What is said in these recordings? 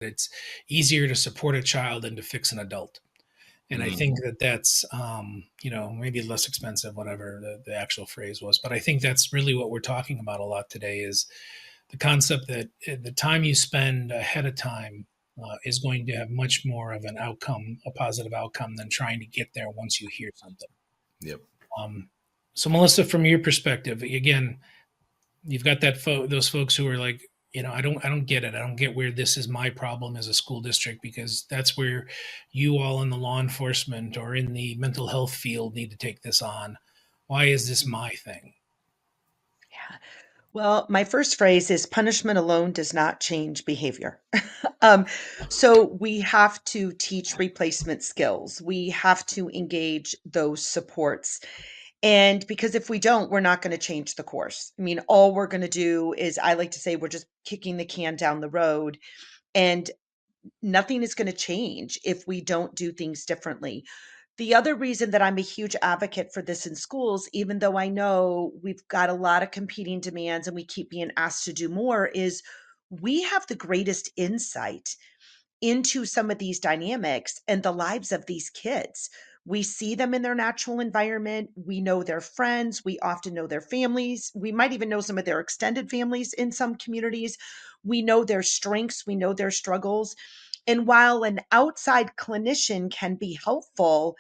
it's easier to support a child than to fix an adult. And I Mm, think that that's, maybe less expensive, whatever the actual phrase was. But I think that's really what we're talking about a lot today is the concept that the time you spend ahead of time is going to have much more of an outcome, a positive outcome, than trying to get there once you hear something. yep. Um, so, Melissa, from your perspective, again, you've got those folks who are like, I don't get it. I don't get where this is my problem as a school district, because that's where you all in the law enforcement or in the mental health field need to take this on. Why is this my thing? Yeah. Well, my first phrase is punishment alone does not change behavior. So we have to teach replacement skills. We have to engage those supports. And because if we don't, we're not going to change the course. I mean, all we're going to do is, I like to say, we're just kicking the can down the road, and nothing is going to change if we don't do things differently. The other reason that I'm a huge advocate for this in schools, even though I know we've got a lot of competing demands and we keep being asked to do more, is we have the greatest insight into some of these dynamics and the lives of these kids. We see them in their natural environment. We know their friends. We often know their families. We might even know some of their extended families in some communities. We know their strengths. We know their struggles. And while an outside clinician can be helpful,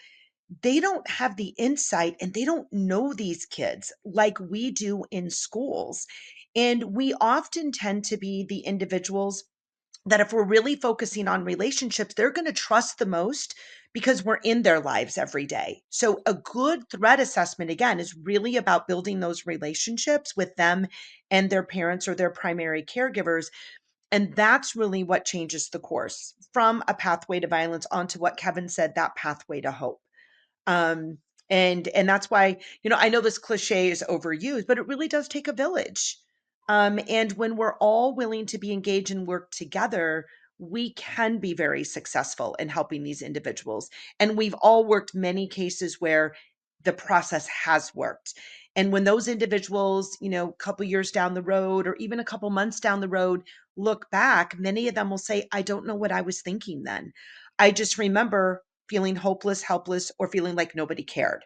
they don't have the insight and they don't know these kids like we do in schools. And we often tend to be the individuals that, if we're really focusing on relationships, they're going to trust the most because we're in their lives every day. So a good threat assessment, again, is really about building those relationships with them and their parents or their primary caregivers. And that's really what changes the course from a pathway to violence onto what Kevin said, that pathway to hope. Um, and that's why, I know this cliche is overused, but it really does take a village. And when we're all willing to be engaged and work together, we can be very successful in helping these individuals. And we've all worked many cases where the process has worked. And when those individuals, a couple years down the road or even a couple months down the road look back, many of them will say, I don't know what I was thinking then. I just remember feeling hopeless, helpless, or feeling like nobody cared.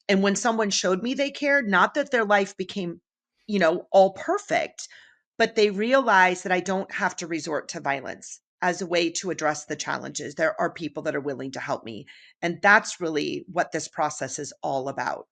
And when someone showed me they cared, not that their life became, all perfect, but they realized that I don't have to resort to violence as a way to address the challenges. There are people that are willing to help me. And that's really what this process is all about.